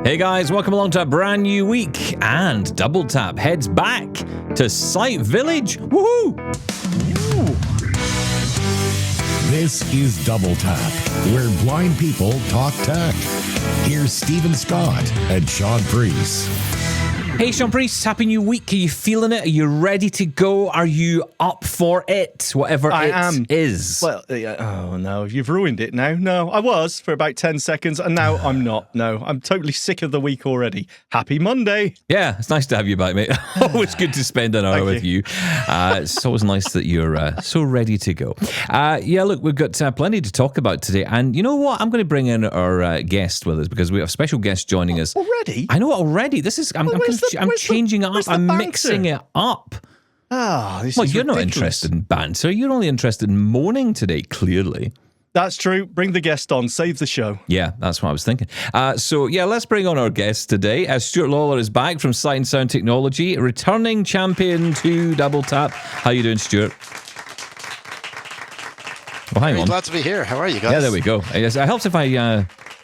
Hey guys, welcome along to a brand new week, and Double Tap heads back to Sight Village. Woohoo! This is Double Tap, where blind people talk tech. Here's Stephen Scott and Shaun Preece. Hey Shaun Preece, happy new week. Are you feeling it? Are you ready to go? Are you up for it? Whatever I it am. is. Well, oh no, you've ruined it now. No, I was for about 10 seconds and now I'm not. No, I'm totally sick of the week already. Happy Monday. Yeah, it's nice to have you back, mate. Always good to spend an hour with you. It's always nice that you're so ready to go. Yeah, look, we've got plenty to talk about today. And you know what? I'm going to bring in our guest with us because we have a special guest joining us. Already? I know already. This is, I'm changing it up. I'm mixing it up. This Well, is you're not ridiculous. interested in banter. You're only interested in moaning today, clearly. That's true. Bring the guest on. Save the show. Yeah, that's what I was thinking. So, let's bring on our guest today. Stuart Lawler is back from Sight and Sound Technology, returning champion to Double Tap. How you doing, Stuart? Well, hang Very on. glad to be here. How are you guys? Yeah, there we go. Yes, it helps if I,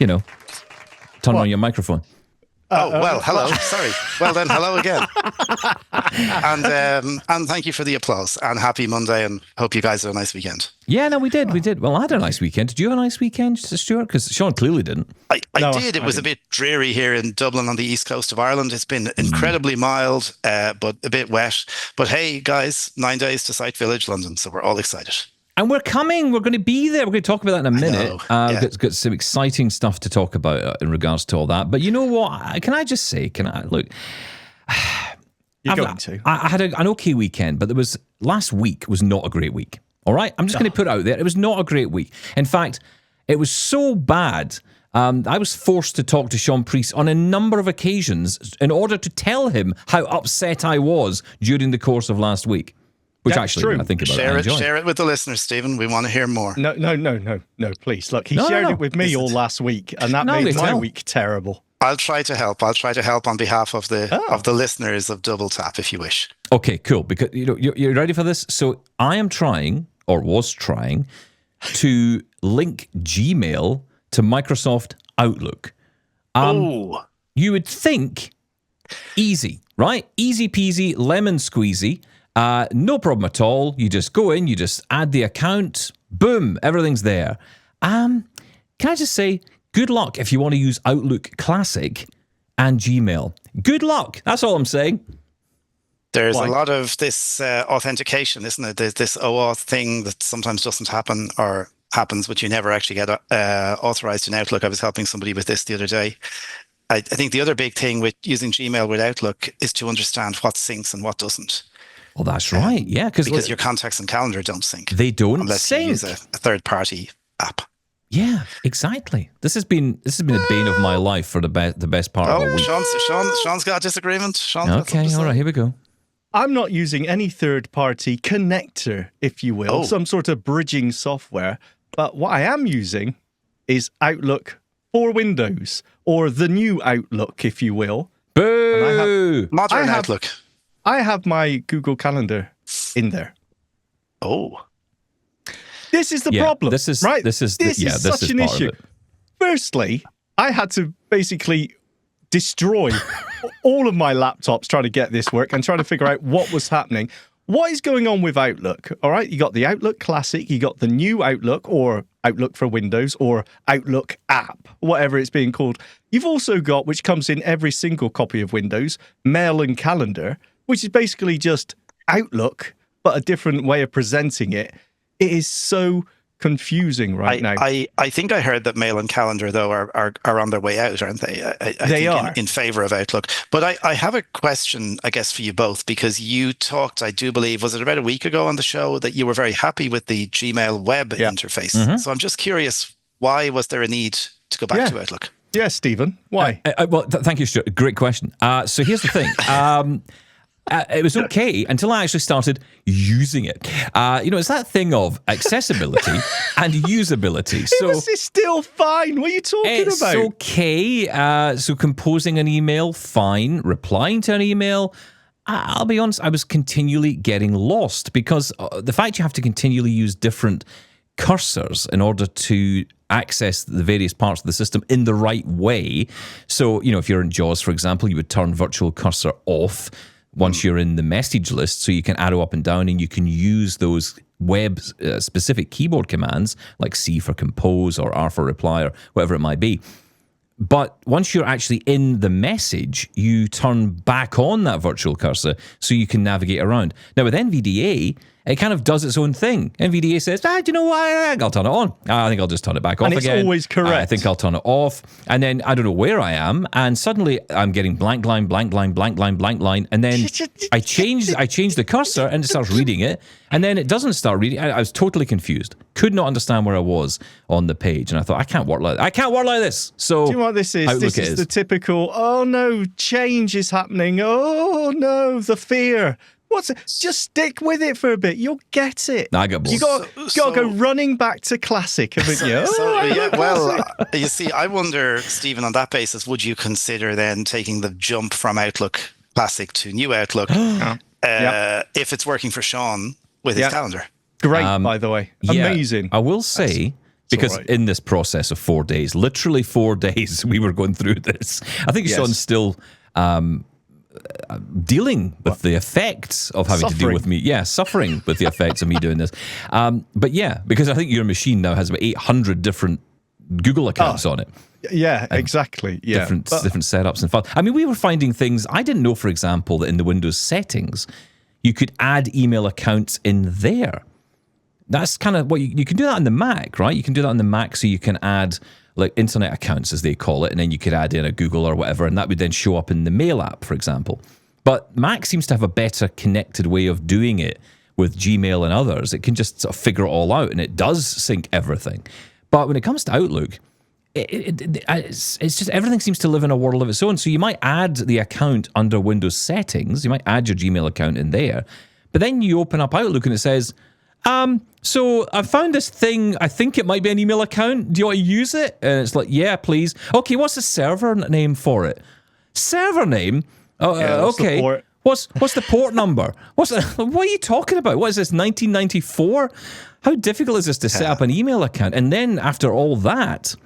turn on your microphone. Well, hello. Sorry. Well then, hello again. And thank you for the applause. And happy Monday. And hope you guys have a nice weekend. Yeah, no, we did. We did. Well, I had a nice weekend. Did you have a nice weekend, Stuart? Because Shaun clearly didn't. I No, did. It I was a bit dreary here in Dublin on the east coast of Ireland. It's been incredibly mild, but a bit wet. But hey, guys, 9 days to Sight Village, London. So we're all excited. And we're coming. We're going to be there. We're going to talk about that in a minute. know, yeah. We've got some exciting stuff to talk about in regards to all that. But you know what? Can I just say, look, You're going to. I had an okay weekend, but last week was not a great week. All right? I'm just going to put it out there. It was not a great week. In fact, it was so bad. I was forced to talk to Shaun Preece on a number of occasions in order to tell him how upset I was during the course of last week. Which That's actually, true. when I think about it, Share it with the listeners, Stephen. We want to hear more. No, please. Look, he No, shared no. it with me all last week and that No, made they my tell. week terrible. I'll try to help. I'll try to help on behalf of the listeners of Double Tap, if you wish. Okay, cool. Because you're ready for this. So I am trying, or was trying, to link Gmail to Microsoft Outlook. You would think easy, right? Easy peasy, lemon squeezy. No problem at all. You just go in, you just add the account, boom, everything's there. Can I just say, good luck if you want to use Outlook Classic and Gmail. Good luck. That's all I'm saying. There's a lot of this authentication, isn't it? There's this OAuth thing that sometimes doesn't happen or happens, but you never actually get authorized in Outlook. I was helping somebody with this the other day. I think the other big thing with using Gmail with Outlook is to understand what syncs and what doesn't. Well, that's right. Yeah, Because your contacts and calendar don't sync. they don't unless sync. you use a third-party app. Yeah, exactly. This has been a bane of my life for the best part of a week. Sean's got a disagreement. Okay, all right, here we go. I'm not using any third-party connector, if you will, some sort of bridging software. But what I am using is Outlook for Windows, or the new Outlook, if you will. Boo! Modern Outlook. I have my Google Calendar in there. Oh. This is the Yeah, problem, this is- right? this is such an part of issue. it. Firstly, I had to basically destroy all of my laptops trying to get this work and trying to figure out what was happening. What is going on with Outlook? All right, you got the Outlook Classic, you got the new Outlook, or Outlook for Windows, or Outlook app, whatever it's being called. You've also got, which comes in every single copy of Windows, Mail and Calendar, which is basically just Outlook, but a different way of presenting it. It is so confusing now. I think I heard that Mail and Calendar, though, are on their way out, aren't they? I They think are. in favor of Outlook. But I have a question, I guess, for you both, because you talked, I do believe, was it about a week ago on the show, that you were very happy with the Gmail web interface. Mm-hmm. So I'm just curious, why was there a need to go back to Outlook? Yeah, Stephen, why? Thank you, Stuart. Great question. So here's the thing. It was okay until I actually started using it. It's that thing of accessibility and usability. So It's still fine. What are you talking it's about? okay. So composing an email, fine. Replying to an email, I'll be honest, I was continually getting lost because the fact you have to continually use different cursors in order to access the various parts of the system in the right way. So, if you're in JAWS, for example, you would turn virtual cursor off once you're in the message list, so you can arrow up and down, and you can use those web-specific keyboard commands like C for compose or R for reply or whatever it might be. But once you're actually in the message, you turn back on that virtual cursor so you can navigate around. Now, with NVDA, it kind of does its own thing. NVDA says, do you know what? I think I'll turn it on. I think I'll just turn it back off again. And it's always correct. I think I'll turn it off. And then I don't know where I am. And suddenly I'm getting blank line, blank line, blank line, blank line. And then I change the cursor and it starts reading it. And then it doesn't start reading. I was totally confused. Could not understand where I was on the page. And I thought, I can't work like this. So do you know what this is? Outlook This is the typical, oh no, change is happening. Oh no, the fear. What's it? Just stick with it for a bit. You'll get it. I got bored. You got to go running back to classic, haven't you? You see, I wonder, Stephen, on that basis, would you consider then taking the jump from Outlook Classic to New Outlook if it's working for Shaun with his calendar? Great, by the way. Amazing. I will say, because in this process of 4 days, literally 4 days, we were going through this. I think Shaun's still dealing with the effects of having to deal with me. Yeah, suffering with the effects of me doing this. But yeah, because I think your machine now has about 800 different Google accounts on it. Yeah, exactly. Yeah, different setups and fun. I mean, we were finding things. I didn't know, for example, that in the Windows settings, you could add email accounts in there. That's kind of what you can do that on the Mac, right? You can do that on the Mac, so you can add like internet accounts, as they call it, and then you could add in a Google or whatever, and that would then show up in the Mail app, for example. But Mac seems to have a better connected way of doing it with Gmail and others. It can just sort of figure it all out, and it does sync everything. But when it comes to Outlook, it's just everything seems to live in a world of its own. So you might add the account under Windows settings. You might add your Gmail account in there. But then you open up Outlook and it says, so I found this thing. I think it might be an email account. Do you want to use it? And it's like, yeah, please. Okay, what's the server name for it? Server name? Okay. What's the port number? What are you talking about? What is this, 1994? How difficult is this to set up an email account? And then after all that,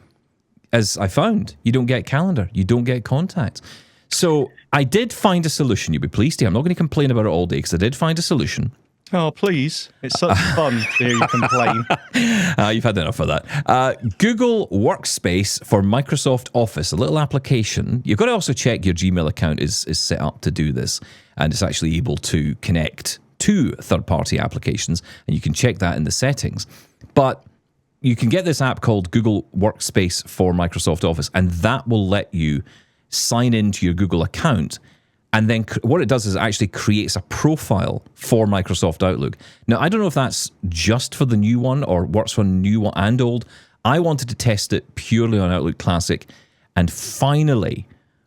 as I found, you don't get calendar. You don't get contacts. So I did find a solution. You'll be pleased to hear. I'm not going to complain about it all day because I did find a solution. Oh, please. It's such fun to hear you complain. You've had enough of that. Google Workspace for Microsoft Office, a little application. You've got to also check your Gmail account is set up to do this, and it's actually able to connect to third-party applications, and you can check that in the settings. But you can get this app called Google Workspace for Microsoft Office, and that will let you sign into your Google account. And then what it does is it actually creates a profile for Microsoft Outlook. Now, I don't know if that's just for the new one or works for new and old. I wanted to test it purely on Outlook Classic. And finally,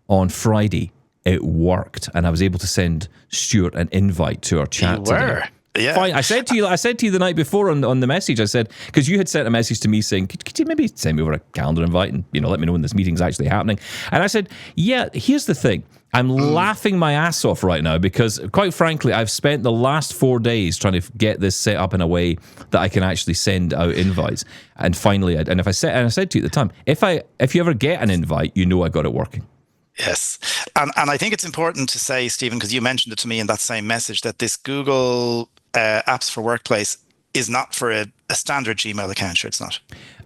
on Friday, it worked. And I was able to send Stuart an invite to our chat today. Yeah. Fine. I said to you the night before on the message, I said, because you had sent a message to me saying, could you maybe send me over a calendar invite and, let me know when this meeting's actually happening? And I said, yeah, here's the thing. I'm laughing my ass off right now because, quite frankly, I've spent the last 4 days trying to get this set up in a way that I can actually send out invites. And finally, I said to you at the time, if you ever get an invite, I got it working. Yes. And I think it's important to say, Stephen, because you mentioned it to me in that same message, that this Google Apps for Workplace is not for a standard Gmail account. Sure, it's not.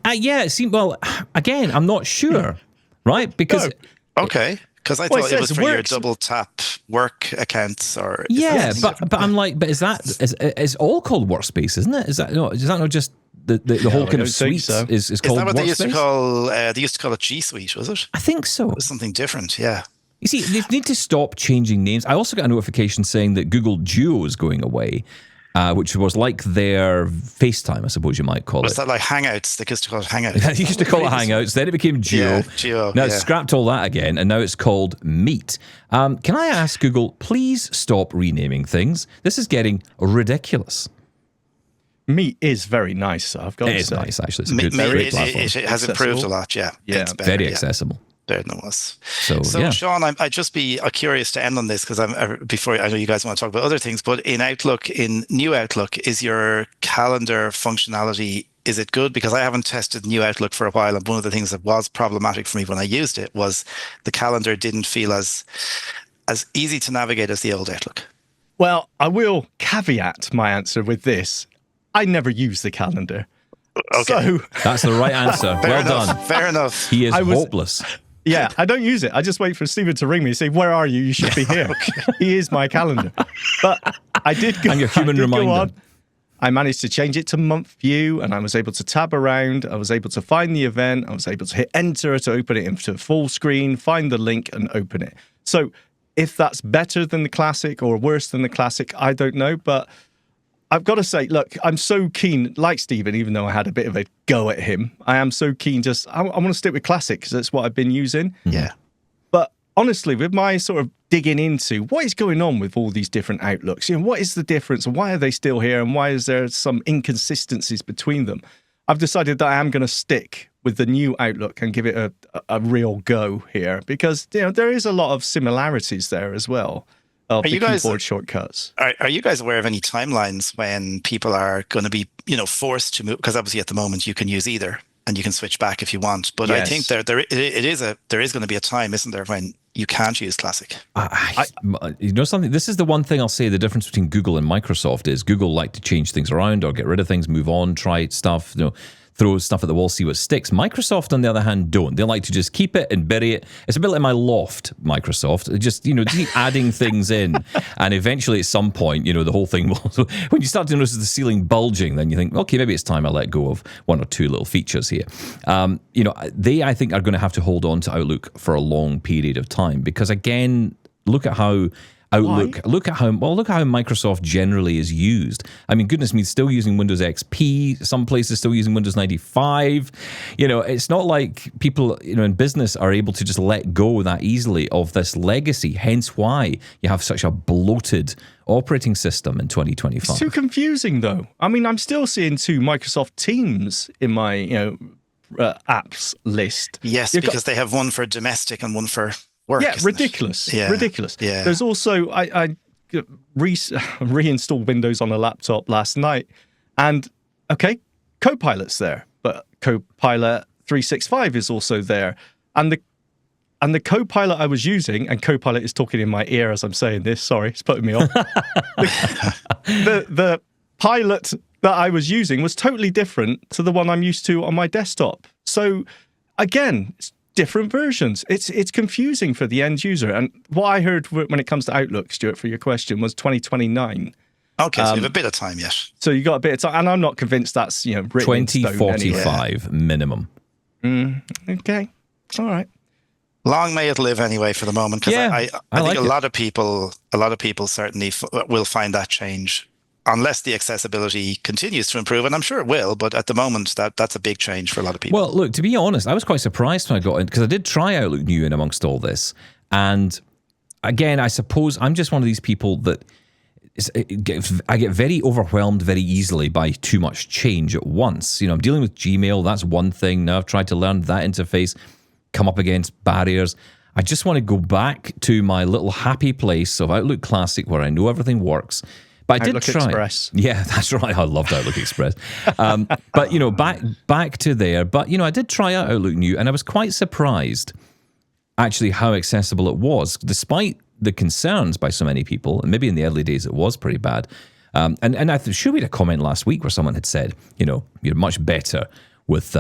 Yeah. Well, again, I'm not sure, right? Because okay. Because I thought it was for your double tap work accounts, or but I'm like, but is all called Workspace, isn't it? Is that not just the whole kind of suite is called Workspace? Is that what they used to call? They used to call it G Suite, was it? I think so. It was something different, yeah. You see, they need to stop changing names. I also got a notification saying that Google Duo is going away. Which was like their FaceTime, I suppose you might call it. Was that like Hangouts? They used to call it Hangouts. They used to call it Hangouts. Then it became Duo. Yeah, Duo. Now it's scrapped all that again, and now it's called Meet. Can I ask Google, please stop renaming things? This is getting ridiculous. Meet is very nice, I've got to say. It is nice, actually. It's a good platform. It has improved a lot, yeah. Yeah, it's better, very accessible. Better than it was. So yeah. Shaun, I'd just be curious to end on this because before I know you guys want to talk about other things, but in Outlook, in New Outlook, is your calendar functionality is it good? Because I haven't tested the new Outlook for a while, and one of the things that was problematic for me when I used it was the calendar didn't feel as easy to navigate as the old Outlook. Well, I will caveat my answer with this. I never use the calendar. Okay. So That's the right answer. Well done. Fair enough. He is hopeless. yeah, I don't use it. I just wait for Stephen to ring me and say, "Where are you? You should be here." He is my calendar. But I did go. I'm your human reminder. I managed to change it to month view, and I was able to tab around. I was able to find the event. I was able to hit enter to open it into full screen, find the link, and open it. So if that's better than the classic or worse than the classic, I don't know. But I've got to say, look, I'm so keen, like Stephen, even though I had a bit of a go at him, I am so keen I want to stick with classic because that's what I've been using. Yeah. But honestly, with my sort of digging into what is going on with all these different outlooks, what is the difference and why are they still here and why is there some inconsistencies between them? I've decided that I am going to stick with the new Outlook and give it a real go here because, there is a lot of similarities there as well of the keyboard shortcuts. Are you guys aware of any timelines when people are going to be, forced to move? Because obviously at the moment you can use either and you can switch back if you want. But yes. I think there is going to be a time, isn't there, when you can't use classic. Something. This is the one thing I'll say. The difference between Google and Microsoft is Google like to change things around or get rid of things, move on, try stuff. Throw stuff at the wall, see what sticks. Microsoft, on the other hand, don't. They like to just keep it and bury it. It's a bit like my loft, Microsoft. They just, keep adding things in. And eventually, at some point, the whole thing will... So when you start to notice the ceiling bulging, then you think, okay, maybe it's time I let go of one or two little features here. They, I think, are going to have to hold on to Outlook for a long period of time. Because, again, look at how... Outlook. Why? Look at how Microsoft generally is used. I mean, goodness me, still using Windows XP. Some places still using Windows 95. It's not like people, in business are able to just let go that easily of this legacy. Hence why you have such a bloated operating system in 2025. It's too confusing, though. I mean, I'm still seeing 2 Microsoft Teams in my, apps list. Yes, because they have one for domestic and one for work. Yeah, ridiculous. Yeah. Ridiculous. Yeah. There's also, I reinstalled Windows on a laptop last night, and okay, Copilot's there, but Copilot 365 is also there, and the Copilot I was using, and Copilot is talking in my ear as I'm saying this. Sorry, it's putting me off. the Pilot that I was using was totally different to the one I'm used to on my desktop. So again, it's different versions. It's confusing for the end user. And what I heard when it comes to Outlook, Stuart, for your question, was 2029. Okay, so you have a bit of time yet. So you got a bit of time, and I'm not convinced that's written 2045 minimum. Okay, all right. Long may it live anyway for the moment. Because I think a lot of people certainly will find that change. Unless the accessibility continues to improve, and I'm sure it will, but at the moment, that's a big change for a lot of people. Well, look, to be honest, I was quite surprised when I got in, because I did try Outlook New in amongst all this. And again, I suppose I'm just one of these people that I get very overwhelmed very easily by too much change at once. I'm dealing with Gmail, that's one thing. Now I've tried to learn that interface, come up against barriers. I just want to go back to my little happy place of Outlook Classic where I know everything works. But I did try. Express. Yeah, that's right. I loved Outlook Express. But, back to there. But, I did try out Outlook New, and I was quite surprised, actually, how accessible it was, despite the concerns by so many people. And maybe in the early days, it was pretty bad. And I'm sure we had a comment last week where someone had said, you're much better with...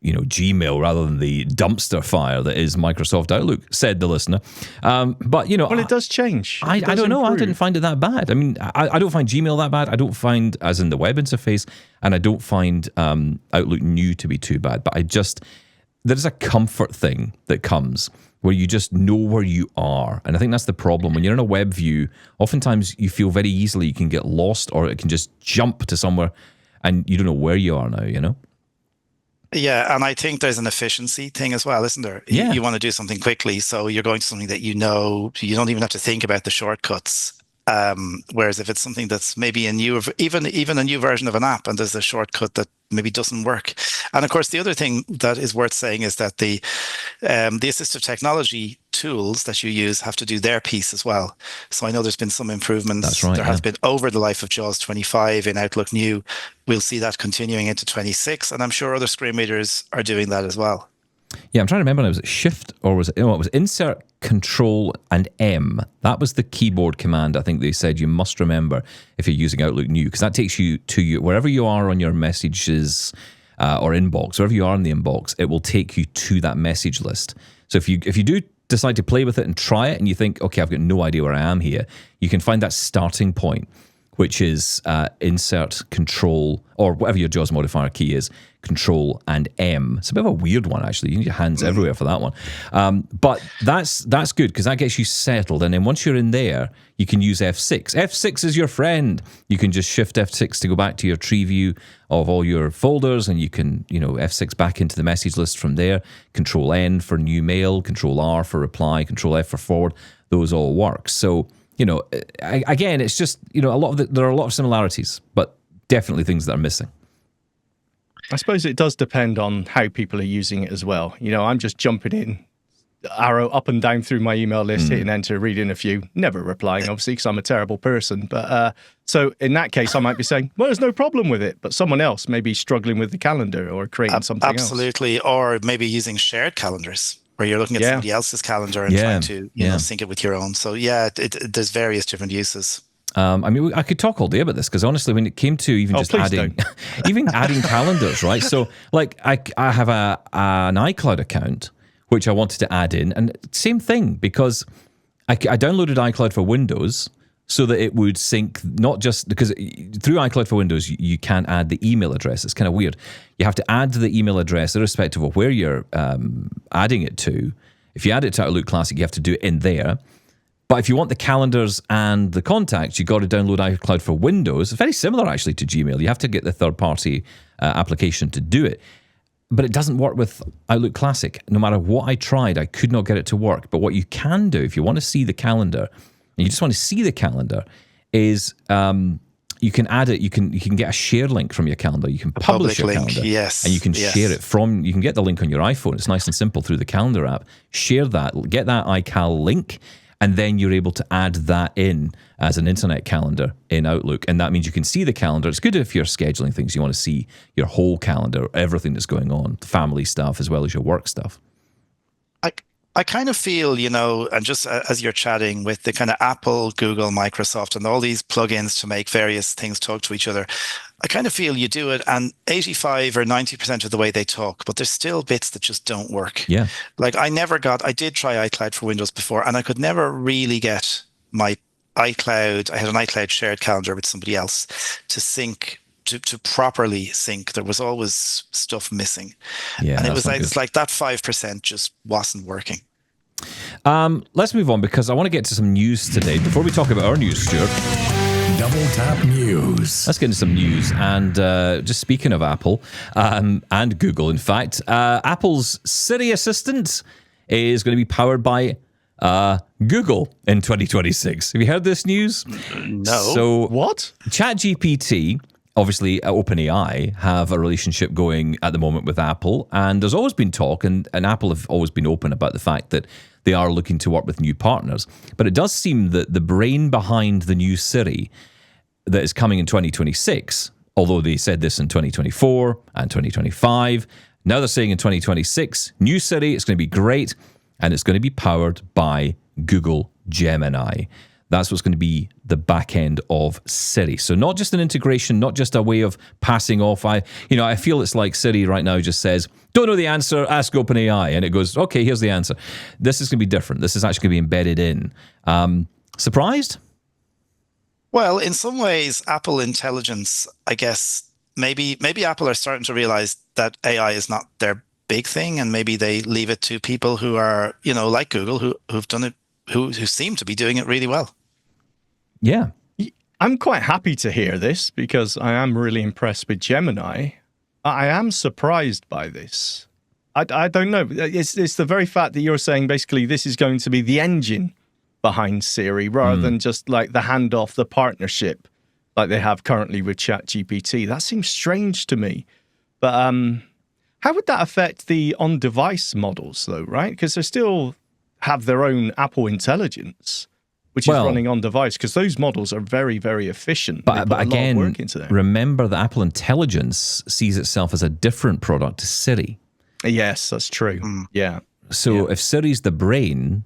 Gmail rather than the dumpster fire that is Microsoft Outlook, said the listener. But, well, it does change. I don't know. I didn't find it that bad. I mean, I don't find Gmail that bad. I don't find, as in the web interface, and I don't find Outlook New to be too bad. But there's a comfort thing that comes where you just know where you are. And I think that's the problem. When you're in a web view, oftentimes you feel very easily you can get lost, or it can just jump to somewhere and you don't know where you are now, Yeah, and I think there's an efficiency thing as well, isn't there? Yeah. You want to do something quickly, so you're going to something that you don't even have to think about the shortcuts. Whereas if it's something that's maybe even a new version of an app, and there's a shortcut that maybe doesn't work. And of course, the other thing that is worth saying is that the assistive technology tools that you use have to do their piece as well. So I know there's been some improvements. That's right, There has been over the life of JAWS 25 in Outlook New. We'll see that continuing into 26, and I'm sure other screen readers are doing that as well. Yeah, I'm trying to remember now, was it Shift or was it, it was Insert, Control, and M. That was the keyboard command I think they said you must remember if you're using Outlook New, because that takes you to wherever you are on your messages or inbox, wherever you are in the inbox, it will take you to that message list. So if you do decide to play with it and try it and you think, okay, I've got no idea where I am here, you can find that starting point, which is Insert, Control, or whatever your JAWS modifier key is, Control and M. It's a bit of a weird one, actually. You need your hands everywhere for that one. But that's good because that gets you settled. And then once you're in there, you can use F6. F6 is your friend. You can just shift F6 to go back to your tree view of all your folders, and you can, F6 back into the message list from there. Control N for new mail, Control R for reply, Control F for forward. Those all work. So, again, it's just, there are a lot of similarities, but definitely things that are missing. I suppose it does depend on how people are using it as well. I'm just jumping in, arrow up and down through my email list, hitting enter, reading a few, never replying, obviously, because I'm a terrible person. But so in that case, I might be saying, well, there's no problem with it. But someone else may be struggling with the calendar or creating something else. Absolutely. Or maybe using shared calendars, where you're looking at somebody else's calendar and trying to sync it with your own. So there's various different uses. I could talk all day about this because honestly, when it came to even just adding calendars, right? So like I have an iCloud account which I wanted to add in, and same thing, because I downloaded iCloud for Windows so that it would sync, not just because through iCloud for Windows you can't add the email address. It's kind of weird. You have to add the email address irrespective of where you're adding it to. If you add it to Outlook Classic, you have to do it in there. But if you want the calendars and the contacts, you've got to download iCloud for Windows. It's very similar, actually, to Gmail. You have to get the third-party application to do it. But it doesn't work with Outlook Classic. No matter what I tried, I could not get it to work. But what you can do, if you want to see the calendar, and you just want to see the calendar, is you can add it. You can get a share link from your calendar. You can publish your calendar, yes, and you can share it from. You can get the link on your iPhone. It's nice and simple through the calendar app. Share that. Get that iCal link. And then you're able to add that in as an internet calendar in Outlook. And that means you can see the calendar. It's good if you're scheduling things. You want to see your whole calendar, everything that's going on, the family stuff as well as your work stuff. I kind of feel, and just as you're chatting with the kind of Apple, Google, Microsoft, and all these plugins to make various things talk to each other, I kind of feel you do it and 85 or 90% of the way they talk, but there's still bits that just don't work. Yeah. Like I did try iCloud for Windows before, and I could never really get my iCloud. I had an iCloud shared calendar with somebody else to sync, to properly sync. There was always stuff missing. Yeah. And it's like that 5% just wasn't working. Let's move on because I want to get to some news today. Before we talk about our news, Stuart. Double Tap News. Let's get into some news. And just speaking of Apple and Google, in fact, Apple's Siri Assistant is going to be powered by Google in 2026. Have you heard this news? No. So what? ChatGPT, obviously OpenAI, have a relationship going at the moment with Apple. And there's always been talk, and Apple have always been open about the fact that they are looking to work with new partners. But it does seem that the brain behind the new Siri that is coming in 2026, although they said this in 2024 and 2025, now they're saying in 2026, new Siri, it's going to be great, and it's going to be powered by Google Gemini. That's what's going to be the back end of Siri. So not just an integration, not just a way of passing off. I feel it's like Siri right now just says, don't know the answer, ask OpenAI. And it goes, okay, here's the answer. This is going to be different. This is actually going to be embedded in. Surprised? Well, in some ways, Apple Intelligence, I guess, maybe Apple are starting to realize that AI is not their big thing, and maybe they leave it to people who are, like Google, who've done it, who seem to be doing it really well. Yeah. I'm quite happy to hear this because I am really impressed with Gemini. I am surprised by this. I don't know. It's the very fact that you're saying basically this is going to be the engine behind Siri rather than just like the handoff, the partnership like they have currently with ChatGPT. That seems strange to me. But how would that affect the on-device models though, right? Because they're still have their own Apple Intelligence, which is running on device, because those models are very, very efficient. But again, a lot of work into them. Remember that Apple Intelligence sees itself as a different product to Siri. Yes, that's true. Yeah. So if Siri's the brain,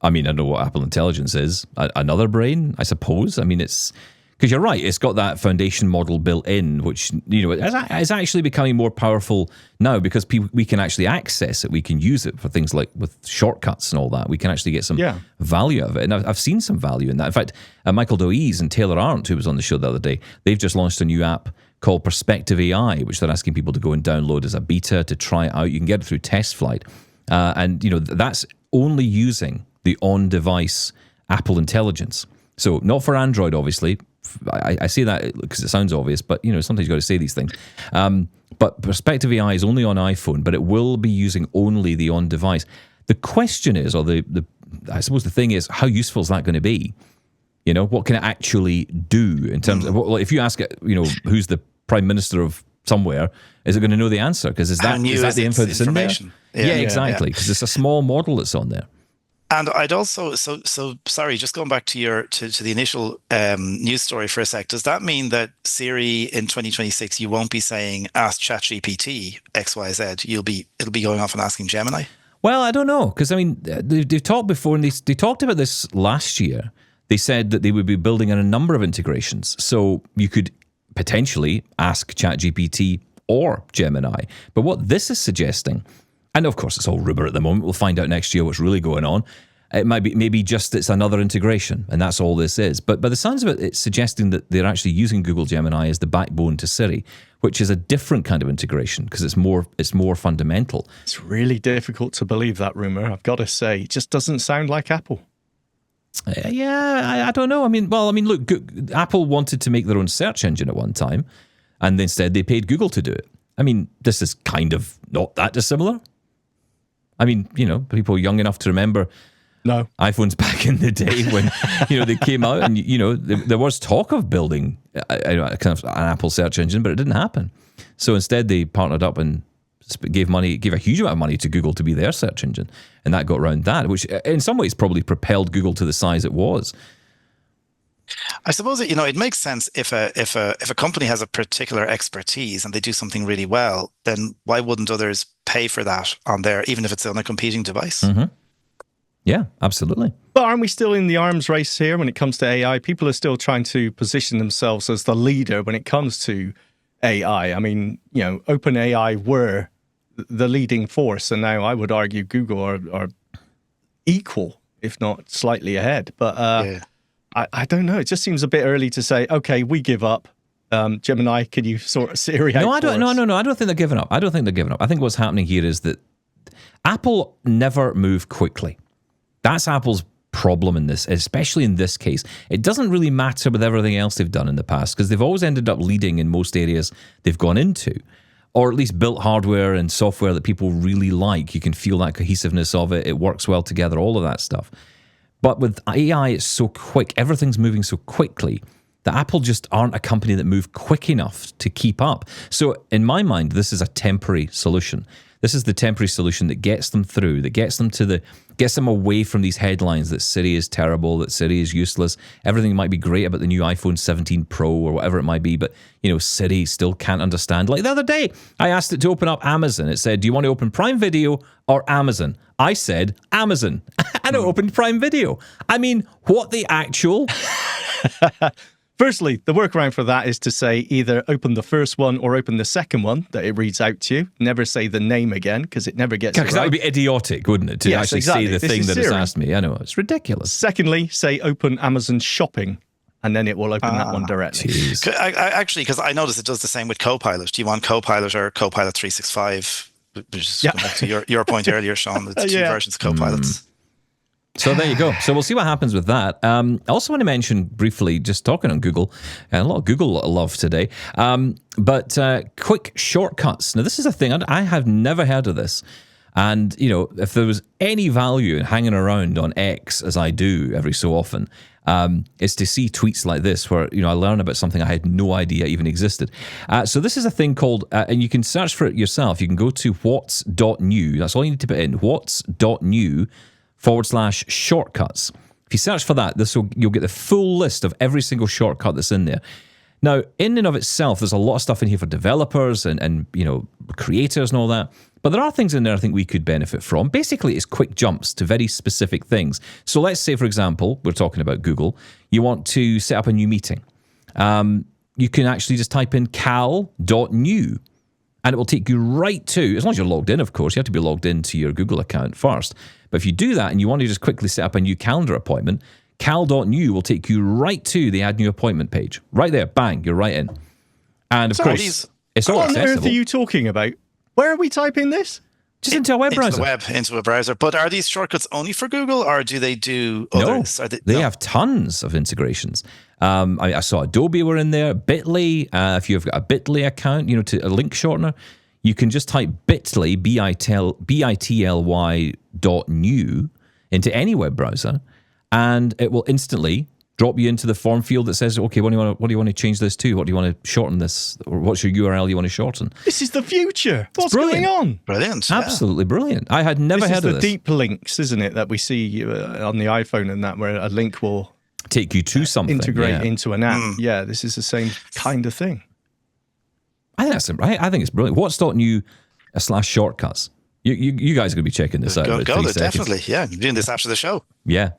I mean, I know what Apple Intelligence is. Another brain, I suppose. I mean, it's... Because you're right, it's got that foundation model built in, which, is actually becoming more powerful now because we can actually access it. We can use it for things like with shortcuts and all that. We can actually get some value out of it. And I've seen some value in that. In fact, Michael Doise and Taylor Arndt, who was on the show the other day, they've just launched a new app called Perspective AI, which they're asking people to go and download as a beta to try it out. You can get it through Test Flight. And that's only using the on-device Apple Intelligence. So not for Android, obviously. I say that because it sounds obvious, but sometimes you've got to say these things. But Perspective AI is only on iPhone, but it will be using only the on-device. The question is, or I suppose the thing is, how useful is that going to be? What can it actually do in terms of, if you ask it, who's the Prime Minister of somewhere, is it going to know the answer? Because is that the info that's in there? Yeah, exactly. Because it's a small model that's on there. And I'd also, so sorry, just going back to the initial news story for a sec. Does that mean that Siri in 2026, you won't be saying ask ChatGPT XYZ? It'll be going off and asking Gemini? Well, I don't know, because I mean they've talked before, and they talked about this last year. They said that they would be building in a number of integrations, so you could potentially ask ChatGPT or Gemini. But what this is suggesting. And of course, it's all rumor at the moment. We'll find out next year what's really going on. It might be maybe just it's another integration, and that's all this is. But by the sounds of it, it's suggesting that they're actually using Google Gemini as the backbone to Siri, which is a different kind of integration because it's more fundamental. It's really difficult to believe that rumor. I've got to say, it just doesn't sound like Apple. I don't know. I mean, look, Apple wanted to make their own search engine at one time, and instead they paid Google to do it. I mean, this is kind of not that dissimilar. I mean, people young enough to remember iPhones back in the day when, they came out and, there was talk of building a kind of an Apple search engine, but it didn't happen. So instead they partnered up and gave a huge amount of money to Google to be their search engine. And that got around that, which in some ways probably propelled Google to the size it was. I suppose it makes sense if a company has a particular expertise and they do something really well, then why wouldn't others pay for that on there, even if it's on a competing device? Mm-hmm. Yeah, absolutely. But aren't we still in the arms race here when it comes to AI? People are still trying to position themselves as the leader when it comes to AI. I mean, OpenAI were the leading force, and now I would argue Google are equal, if not slightly ahead. But I don't know. It just seems a bit early to say, okay, we give up. Gemini, can you sort Siri out? No, I don't think they're giving up. I think what's happening here is that Apple never move quickly. That's Apple's problem in this, especially in this case. It doesn't really matter with everything else they've done in the past because they've always ended up leading in most areas they've gone into, or at least built hardware and software that people really like. You can feel that cohesiveness of it. It works well together, all of that stuff. But with AI, it's so quick. Everything's moving so quickly that Apple just aren't a company that move quick enough to keep up. So in my mind, this is a temporary solution. This is the temporary solution that gets them through, that gets them away from these headlines that Siri is terrible, that Siri is useless. Everything might be great about the new iPhone 17 Pro or whatever it might be, but Siri still can't understand. Like the other day, I asked it to open up Amazon. It said, "Do you want to open Prime Video or Amazon?" I said Amazon, and it opened Prime Video. I mean, what the actual? Firstly, the workaround for that is to say either open the first one or open the second one that it reads out to you. Never say the name again because it never gets it right. Because that would be idiotic, wouldn't it? To actually say the thing that it's asked me. I know, it's ridiculous. Secondly, say open Amazon Shopping and then it will open that one directly. Actually, because I noticed it does the same with Copilot. Do you want Copilot or Copilot 365? Just back to your point earlier, Sean. It's two versions of Copilots. So there you go. So we'll see what happens with that. I also want to mention briefly, just talking on Google, and a lot of Google love today, but quick shortcuts. Now, this is a thing. I have never heard of this. And, if there was any value in hanging around on X, as I do every so often, is to see tweets like this where, I learn about something I had no idea even existed. So this is a thing called, and you can search for it yourself. You can go to whats.new. That's all you need to put in, whats.new /shortcuts. If you search for that, you'll get the full list of every single shortcut that's in there. Now, in and of itself, there's a lot of stuff in here for developers and creators and all that. But there are things in there I think we could benefit from. Basically, it's quick jumps to very specific things. So let's say, for example, we're talking about Google. You want to set up a new meeting. You can actually just type in cal.new, and it will take you right to, as long as you're logged in, of course, you have to be logged into your Google account first. But if you do that and you want to just quickly set up a new calendar appointment, cal.new will take you right to the add new appointment page. Right there, bang, you're right in. And of course, it's all accessible. What on earth are you talking about? Where are we typing this? Just into a web browser. Into a browser. But are these shortcuts only for Google, or do they do others? No, they have tons of integrations. I saw Adobe were in there, Bitly. If you've got a Bitly account, to a link shortener, you can just type Bitly, bitly.new into any web browser, and it will instantly drop you into the form field that says, okay, what do you want to change this to? What do you want to shorten this? Or what's your URL you want to shorten? This is the future. What's going on? Brilliant. Absolutely brilliant. I had never heard of this. This is the deep links, isn't it, that we see on the iPhone and that, where a link will take you to something. Integrate into an app. Yeah, this is the same kind of thing. I think it's brilliant. What's.new/shortcuts? You guys are going to be checking this out. Go there, definitely. Yeah, I'm doing this after the show. Yeah,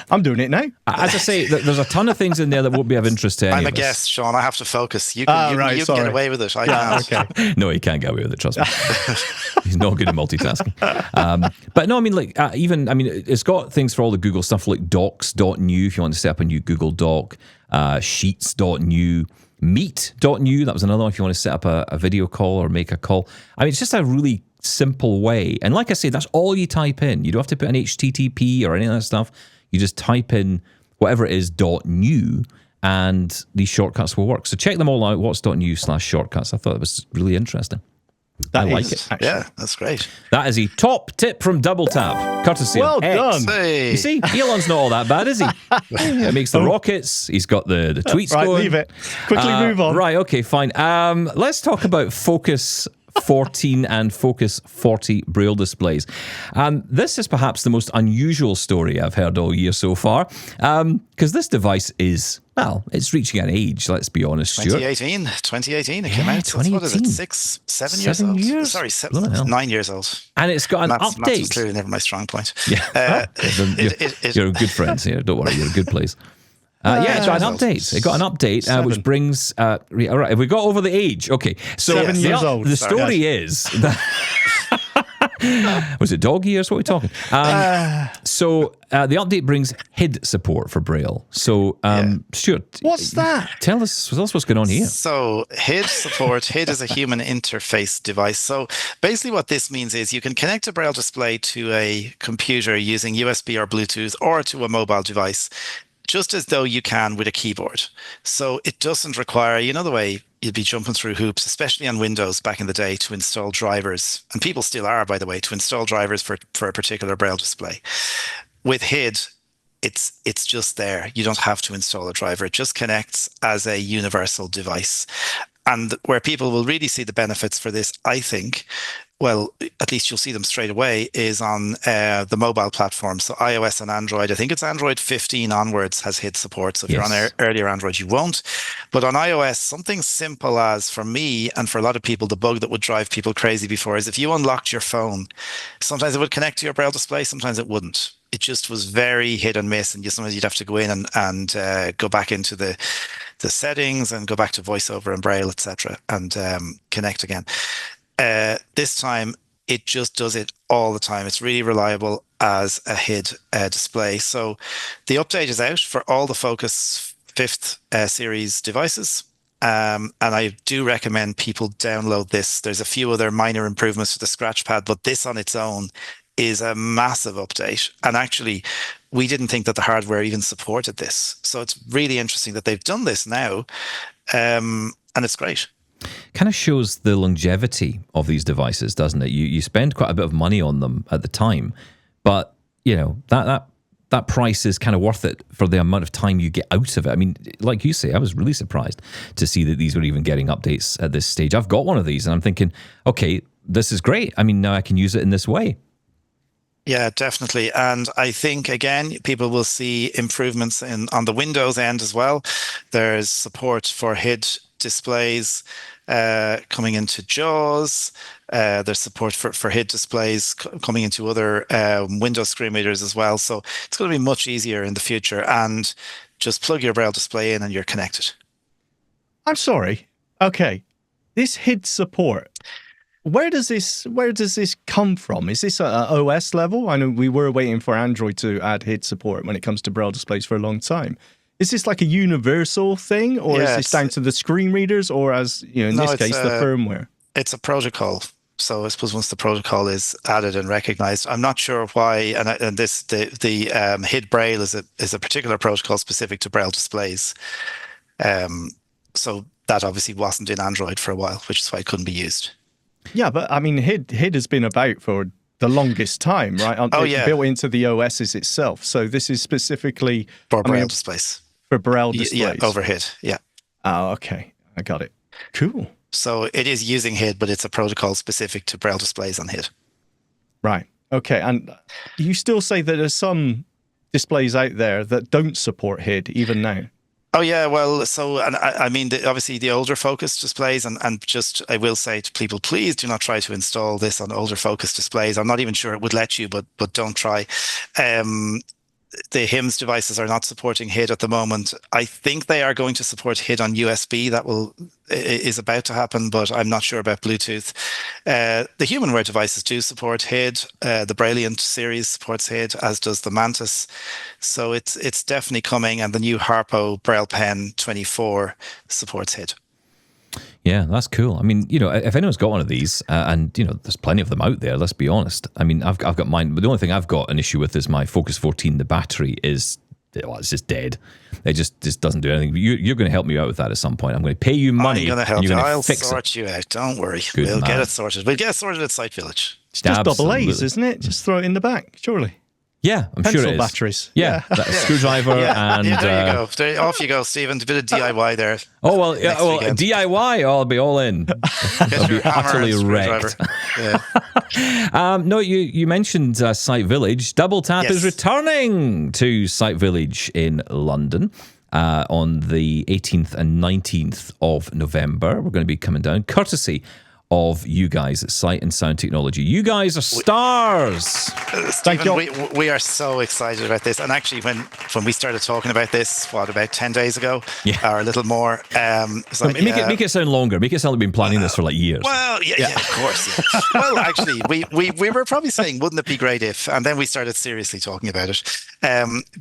I'm doing it now. As I say, there's a ton of things in there that won't be of interest to any I'm a of us. guest, Sean. I have to focus. You can get away with it. I can't. Okay. No, he can't get away with it. Trust me. He's not good at multitasking. But no, it's got things for all the Google stuff like docs.new if you want to set up a new Google Doc, sheets.new, meet.new. That was another one if you want to set up a video call or make a call. It's just a really simple way. And like I say, that's all you type in. You don't have to put an HTTP or any of that stuff. You just type in whatever it is .new, and these shortcuts will work. So check them all out. What's.new/shortcuts. I thought it was really interesting. I like it. Actually. Yeah, that's great. That is a top tip from Double Tap, courtesy of X. Well done. Hey. You see, Elon's not all that bad, is he? He makes the rockets. He's got the tweets right, going. Leave it. Quickly move on. Right, okay, fine. Let's talk about Focus 14 and Focus 40 Braille displays. This is perhaps the most unusual story I've heard all year so far, because this device is, it's reaching an age, let's be honest, Stuart. 2018 it came out. 2018. What is it, 7 years old? Sorry, 9 years old. And it's got an update. That's clearly never my strong point. Yeah. You're a good friend here. Don't worry, you're a good place. It got an update. It got an update, which brings. All right, have we got over the age? Okay, so 7 years old. The story is that. Was it dog years? What are we talking? So the update brings HID support for Braille. So, Stuart, what's that? Tell us what's going on here. So HID support. HID is a human interface device. So basically, what this means is you can connect a Braille display to a computer using USB or Bluetooth, or to a mobile device, just as though you can with a keyboard. So it doesn't require, the way you'd be jumping through hoops, especially on Windows back in the day, to install drivers. And people still are, by the way, to install drivers for a particular Braille display. With HID, it's just there. You don't have to install a driver. It just connects as a universal device. And where people will really see the benefits for this, I think, well, at least you'll see them straight away, is on the mobile platform. So iOS and Android, I think it's Android 15 onwards has HID support. So if you're on earlier Android, you won't. But on iOS, something simple as, for me and for a lot of people, the bug that would drive people crazy before is if you unlocked your phone, sometimes it would connect to your Braille display, sometimes it wouldn't. It just was very hit and miss. And sometimes you'd have to go in and go back into the settings and go back to VoiceOver and Braille, etc., and connect again. This time, it just does it all the time. It's really reliable as a HID display. So the update is out for all the Focus 5th series devices. And I do recommend people download this. There's a few other minor improvements to the scratch pad, but this on its own is a massive update. And actually, we didn't think that the hardware even supported this. So it's really interesting that they've done this now. And it's great. Kind of shows the longevity of these devices, doesn't it? You spend quite a bit of money on them at the time, but that price is kind of worth it for the amount of time you get out of it. I mean, like you say, I was really surprised to see that these were even getting updates at this stage. I've got one of these and I'm thinking, okay, this is great. I mean, now I can use it in this way. Yeah, definitely. And I think, again, people will see improvements on the Windows end as well. There's support for HID displays coming into JAWS. There's support for HID displays coming into other Windows screen readers as well. So it's going to be much easier in the future. And just plug your Braille display in and you're connected. I'm sorry. Okay. This HID support. Where does this come from? Is this at OS level? I know we were waiting for Android to add HID support when it comes to Braille displays for a long time. Is this like a universal thing, or is this down to the screen readers, or as in this case, the firmware? It's a protocol. So I suppose once the protocol is added and recognized, I'm not sure why. And the HID Braille is a particular protocol specific to Braille displays. So that obviously wasn't in Android for a while, which is why it couldn't be used. Yeah, but I mean, HID has been about for the longest time, right? It's built into the OSs itself. So this is specifically for Braille displays. For Braille displays. Yeah, over HID. Yeah. Oh, okay. I got it. Cool. So it is using HID, but it's a protocol specific to Braille displays on HID. Right. Okay. And you still say that there's some displays out there that don't support HID even now? Oh, yeah. Well, so, and I mean, obviously the older focus displays, and just, I will say to people, please do not try to install this on older focus displays. I'm not even sure it would let you, but don't try. The HIMS devices are not supporting HID at the moment. I think they are going to support HID on USB. That is about to happen, but I'm not sure about Bluetooth. The HumanWare devices do support HID. The Brailliant series supports HID, as does the Mantis. So it's definitely coming, and the new Harpo Braille Pen 24 supports HID. Yeah, that's cool. I mean, if anyone's got one of these, and there's plenty of them out there. Let's be honest. I mean, I've got mine, but the only thing I've got an issue with is my Focus 14. The battery is, it's just dead. It just doesn't do anything. You're going to help me out with that at some point. I'm going to pay you money. I'm going to help you. I'll fix sort you out. Don't worry. We'll get it sorted. We'll get it sorted at Site Village. It's just double A's, isn't it? Just throw it in the back, surely. Yeah, I'm Pencil sure it is. Batteries. Yeah, screwdriver and... Yeah, there you go. Off you go, Stephen. A bit of DIY there. Oh, well, DIY, I'll be all in. I'll be utterly wrecked. Yeah. No, you mentioned Site Village. Double Tap is returning to Site Village in London on the 18th and 19th of November. We're going to be coming down, courtesy of you guys at Sight and Sound Technology. You guys are stars. Stephen, we are so excited about this. And actually, when we started talking about this, about 10 days ago, or a little more. Make it sound longer. Make it sound like we've been planning this for like years. Well, yeah, of course. Yeah. Well, actually, we were probably saying, wouldn't it be great if? And then we started seriously talking about it.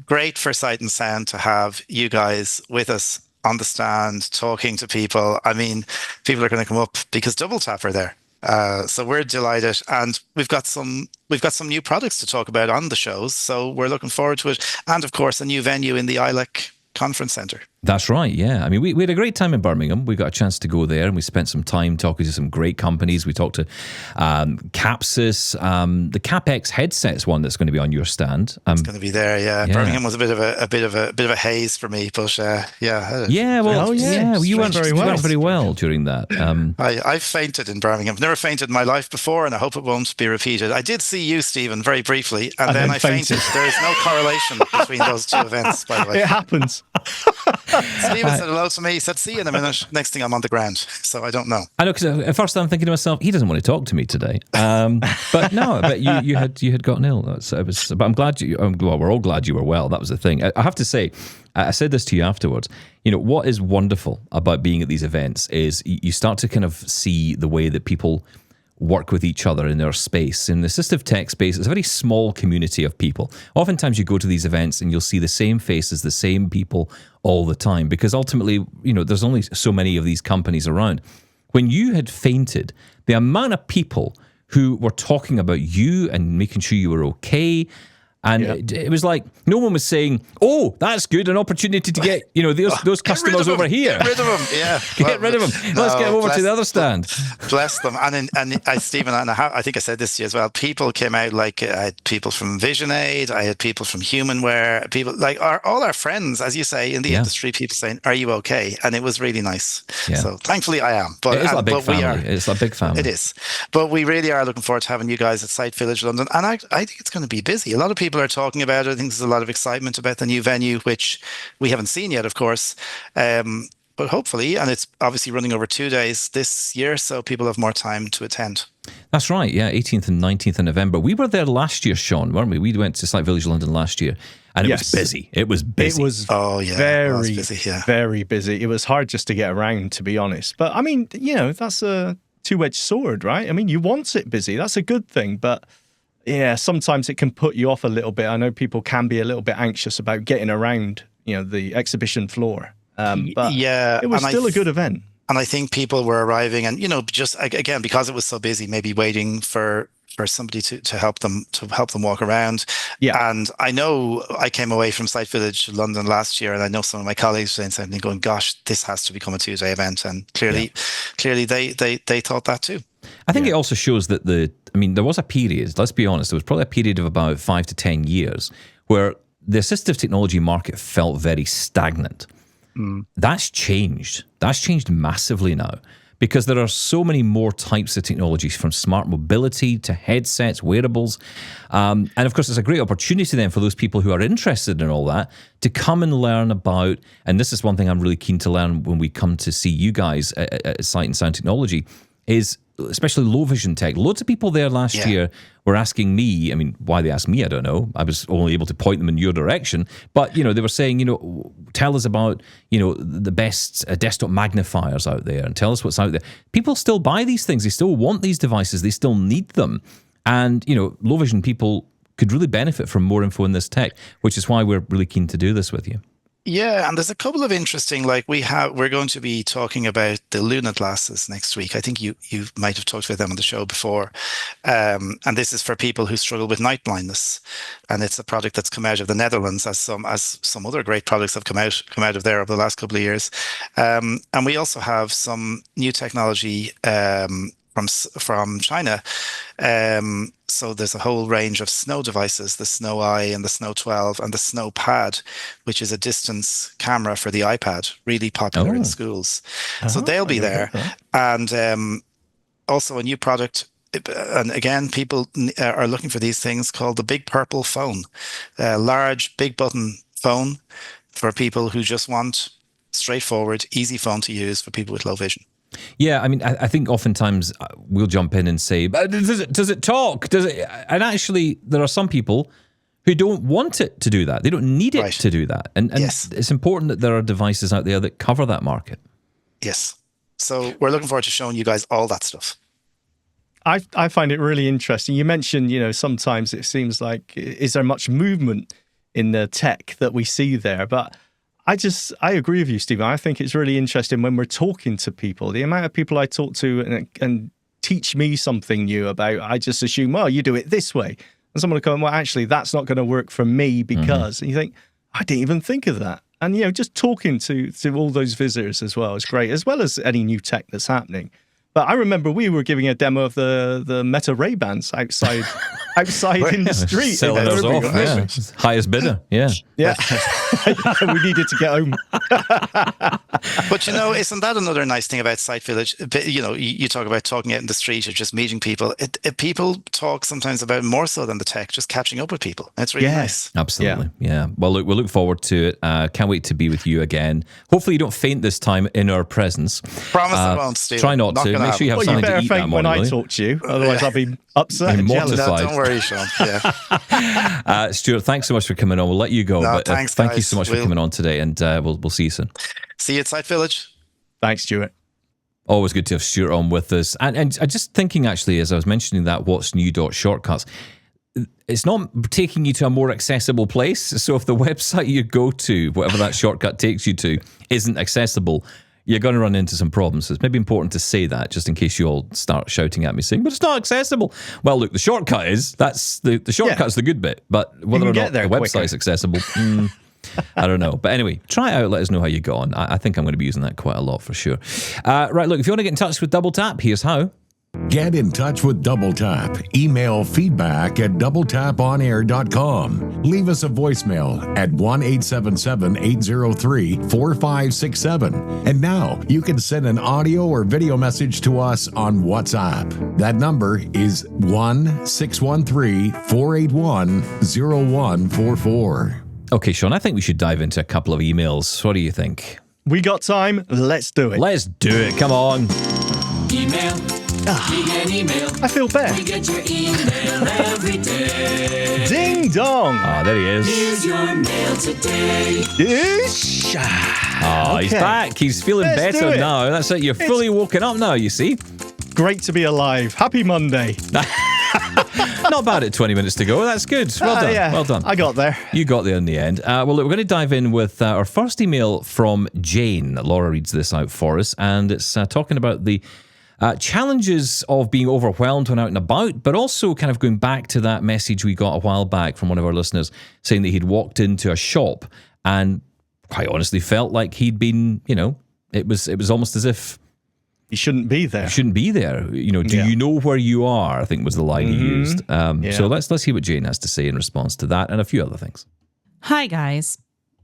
Great for Sight and Sound to have you guys with us on the stand, talking to people. I mean, people are going to come up because Double Tap are there. So we're delighted, and we've got some new products to talk about on the shows. So we're looking forward to it, and of course, a new venue in the ILEC Conference Centre. That's right, yeah. I mean, we had a great time in Birmingham. We got a chance to go there, and we spent some time talking to some great companies. We talked to Capsys, the CapX headset's one that's going to be on your stand. It's going to be there, yeah. Birmingham was a bit of a haze for me, but yeah. You went very well during that. I fainted in Birmingham. I've never fainted in my life before, and I hope it won't be repeated. I did see you, Stephen, very briefly, and then I fainted. There is no correlation between those two events, by the way. It happens. Stephen said hello to me. He said, see you in a minute. Next thing, I'm on the ground. So I don't know. I know, because at first I'm thinking to myself, he doesn't want to talk to me today. But no, but you had gotten ill. But I'm glad we're all glad you were well. That was the thing. I have to say, I said this to you afterwards. What is wonderful about being at these events is you start to kind of see the way that people work with each other in their space. In the assistive tech space, it's a very small community of people. Oftentimes you go to these events and you'll see the same faces, the same people all the time, because ultimately, there's only so many of these companies around. When you had fainted, the amount of people who were talking about you and making sure you were okay, And it was like no one was saying, "Oh, that's good, an opportunity to get those customers over here. Get rid of them, yeah. Get rid of them. Let's get them over to the other stand." Bless them. And Stephen, and I think I said this to you as well. People came out like I had people from Vision Aid, I had people from Humanware, people like all our friends, as you say, in the industry. People saying, "Are you okay?" And it was really nice. Yeah. So thankfully, I am. But it's a big family. It's a big family. It is. But we really are looking forward to having you guys at Site Village London, and I think it's going to be busy. A lot of people are talking about it. I think there's a lot of excitement about the new venue, which we haven't seen yet, of course. But hopefully, and it's obviously running over 2 days this year, so people have more time to attend. That's right, yeah, 18th and 19th of November. We were there last year, Sean, weren't we? We went to Site Village London last year, and it was busy. It was busy. It was very busy, very busy. It was hard just to get around, to be honest. But, I mean, that's a two-edged sword, right? I mean, you want it busy. That's a good thing, but... yeah, sometimes it can put you off a little bit. I know people can be a little bit anxious about getting around, the exhibition floor. But it was still a good event. And I think people were arriving and, just again, because it was so busy, maybe waiting for somebody to help them walk around. Yeah. And I know I came away from Site Village London last year, and I know some of my colleagues saying something going, gosh, this has to become a 2-day event. And clearly they thought that too. I think it also shows that there was a period, let's be honest, there was probably a period of about 5 to 10 years where the assistive technology market felt very stagnant. That's changed. That's changed massively now because there are so many more types of technologies, from smart mobility to headsets, wearables. And of course, it's a great opportunity then for those people who are interested in all that to come and learn about, and this is one thing I'm really keen to learn when we come to see you guys at Sight and Sound Technology, is especially low vision tech. Loads of people there last year were asking me, why they asked me, I don't know. I was only able to point them in your direction. But, they were saying, tell us about, the best desktop magnifiers out there and tell us what's out there. People still buy these things. They still want these devices. They still need them. And, low vision people could really benefit from more info in this tech, which is why we're really keen to do this with you. Yeah, and there's a couple of interesting, we're going to be talking about the Luna glasses next week. I think you might have talked about them on the show before. And this is for people who struggle with night blindness. And it's a product that's come out of the Netherlands, as some other great products have come out of there over the last couple of years. And we also have some new technology from China. So there's a whole range of Snow devices, the Snow Eye and the Snow 12 and the Snow Pad, which is a distance camera for the iPad, really popular in schools. So they'll be there. And also a new product, and again, people are looking for these things, called the Big Purple phone, a large big button phone for people who just want straightforward, easy phone to use for people with low vision. Yeah, I think oftentimes we'll jump in and say, does it talk? Does it? And actually, there are some people who don't want it to do that. They don't need it to do that. And it's important that there are devices out there that cover that market. Yes. So we're looking forward to showing you guys all that stuff. I find it really interesting. You mentioned, sometimes it seems like, is there much movement in the tech that we see there? But I agree with you, Stephen. I think it's really interesting when we're talking to people. The amount of people I talk to and teach me something new about, I just assume, well, you do it this way. And someone will come, well, actually, that's not going to work for me because, and you think, I didn't even think of that. And, just talking to all those visitors as well is great, as well as any new tech that's happening. But I remember we were giving a demo of the Meta Ray-Bans outside in the street. Selling those off, highest bidder, yeah. We needed to get home. But, isn't that another nice thing about Site Village? You talk about talking out in the street or just meeting people. People talk sometimes about it more so than the tech, just catching up with people. It's really nice. Absolutely, yeah. Well, look, we'll look forward to it. Can't wait to be with you again. Hopefully you don't faint this time in our presence. Promise I won't, Steve. Try not to. Make sure you have something to eat that morning. When I talk to you, otherwise I'll be upset and jealous. No, don't worry, Sean. Yeah. Stuart, thanks so much for coming on. We'll let you go. No, but thanks, thank you so much for coming on today, and we'll see you soon. See you at Site Village. Thanks, Stuart. Always good to have Stuart on with us. And just thinking, actually, as I was mentioning that what's new shortcuts, it's not taking you to a more accessible place. So if the website you go to, whatever that shortcut takes you to, isn't accessible, you're going to run into some problems. So it's maybe important to say that just in case you all start shouting at me saying, but it's not accessible. Well, look, the shortcut is, the shortcut's the good bit, but whether or not the website's accessible, I don't know. But anyway, try it out. Let us know how you go on. I think I'm going to be using that quite a lot for sure. Right, look, if you want to get in touch with Double Tap, here's how. Get in touch with Double Tap. Email feedback@doubletaponair.com. Leave us a voicemail at 1-877-803-4567. And now you can send an audio or video message to us on WhatsApp. That number is 1-613-481-0144. Okay, Shaun, I think we should dive into a couple of emails. What do you think? We got time. Let's do it. Let's do it. Come on. Email. We get email. I feel better. We get your email every day. Ding dong. Ah, there he is. Here's your mail today. Yeesh. Oh, he's back. He's feeling Let's do better it. now. That's it. You're fully woken up now, you see. Great to be alive. Happy Monday. Not bad at 20 minutes to go. That's good. Well done. Yeah, Well done. I got there. You got there in the end. Well, look, we're going to dive in with our first email from Jane. Laura reads this out for us, and it's talking about the challenges of being overwhelmed when out and about, but also kind of going back to that message we got a while back from one of our listeners saying that he'd walked into a shop and quite honestly felt like he'd been, it was almost as if You shouldn't be there. you shouldn't be there. Do you know where you are? I think was the line he used. So let's hear what Jane has to say in response to that and a few other things. Hi, guys.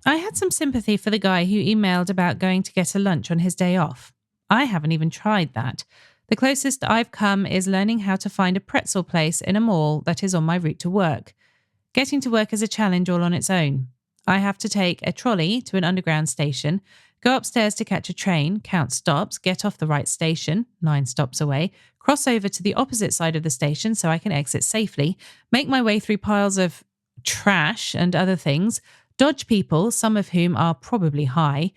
I had some sympathy for the guy who emailed about going to get a lunch on his day off. I haven't even tried that. The closest I've come is learning how to find a pretzel place in a mall that is on my route to work. Getting to work is a challenge all on its own. I have to take a trolley to an underground station, go upstairs to catch a train, count stops, get off the right station, 9 stops away, cross over to the opposite side of the station so I can exit safely, make my way through piles of trash and other things, dodge people, some of whom are probably high.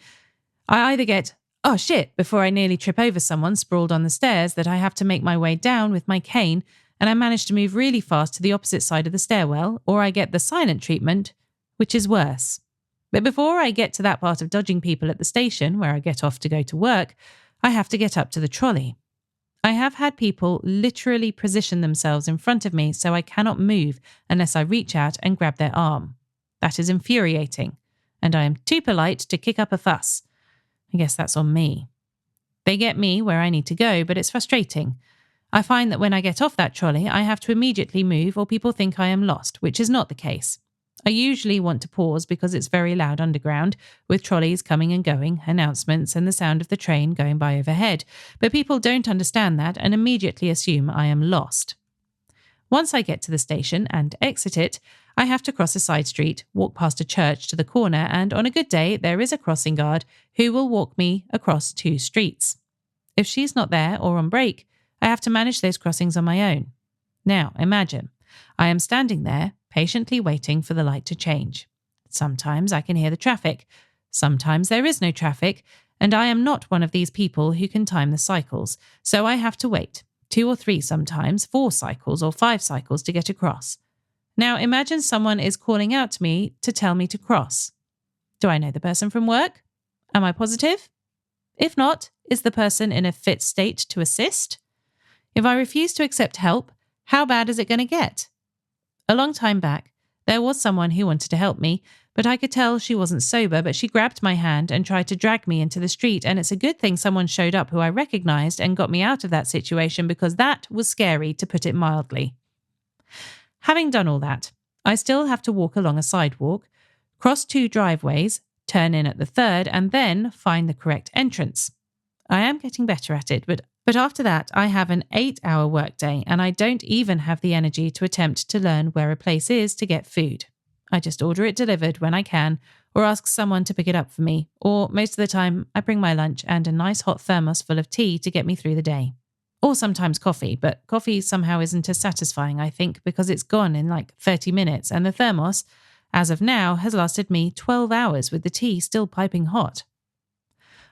I either get, oh shit, before I nearly trip over someone sprawled on the stairs that I have to make my way down with my cane, and I manage to move really fast to the opposite side of the stairwell, or I get the silent treatment, which is worse. But before I get to that part of dodging people at the station where I get off to go to work, I have to get up to the trolley. I have had people literally position themselves in front of me so I cannot move unless I reach out and grab their arm. That is infuriating, and I am too polite to kick up a fuss. I guess that's on me. They get me where I need to go, but it's frustrating. I find that when I get off that trolley, I have to immediately move or people think I am lost, which is not the case. I usually want to pause because it's very loud underground, with trolleys coming and going, announcements, and the sound of the train going by overhead, but people don't understand that and immediately assume I am lost. Once I get to the station and exit it, I have to cross a side street, walk past a church to the corner, and on a good day, there is a crossing guard who will walk me across 2 streets. If she's not there or on break, I have to manage those crossings on my own. Now, imagine, I am standing there, patiently waiting for the light to change. Sometimes I can hear the traffic. Sometimes there is no traffic, and I am not one of these people who can time the cycles, so I have to wait, 2 or 3 sometimes, 4 cycles or 5 cycles to get across. Now imagine someone is calling out to me to tell me to cross. Do I know the person from work? Am I positive? If not, is the person in a fit state to assist? If I refuse to accept help, how bad is it going to get? A long time back, there was someone who wanted to help me, but I could tell she wasn't sober, but she grabbed my hand and tried to drag me into the street, and it's a good thing someone showed up who I recognized and got me out of that situation because that was scary, to put it mildly. Having done all that, I still have to walk along a sidewalk, cross 2 driveways, turn in at the 3rd, and then find the correct entrance. I am getting better at it, but after that, I have an 8-hour workday, and I don't even have the energy to attempt to learn where a place is to get food. I just order it delivered when I can, or ask someone to pick it up for me, or most of the time, I bring my lunch and a nice hot thermos full of tea to get me through the day. Or sometimes coffee, but coffee somehow isn't as satisfying, I think, because it's gone in like 30 minutes, and the thermos, as of now, has lasted me 12 hours with the tea still piping hot.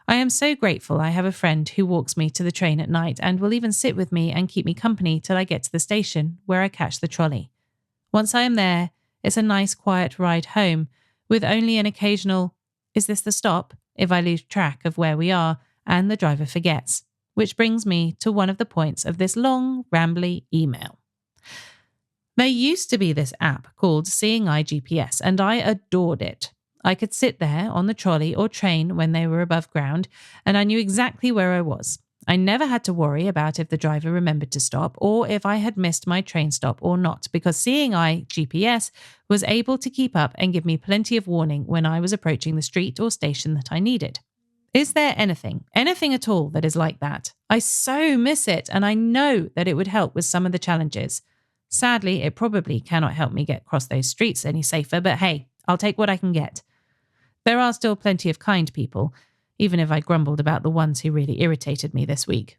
I am so grateful I have a friend who walks me to the train at night and will even sit with me and keep me company till I get to the station, where I catch the trolley. Once I am there, it's a nice quiet ride home, with only an occasional, "Is this the stop?" if I lose track of where we are, and the driver forgets. Which brings me to one of the points of this long, rambly email. There used to be this app called Seeing Eye GPS, and I adored it. I could sit there on the trolley or train when they were above ground, and I knew exactly where I was. I never had to worry about if the driver remembered to stop or if I had missed my train stop or not, because Seeing Eye GPS was able to keep up and give me plenty of warning when I was approaching the street or station that I needed. Is there anything at all that is like that? I so miss it, and I know that it would help with some of the challenges. Sadly, it probably cannot help me get across those streets any safer, but hey, I'll take what I can get. There are still plenty of kind people, even if I grumbled about the ones who really irritated me this week.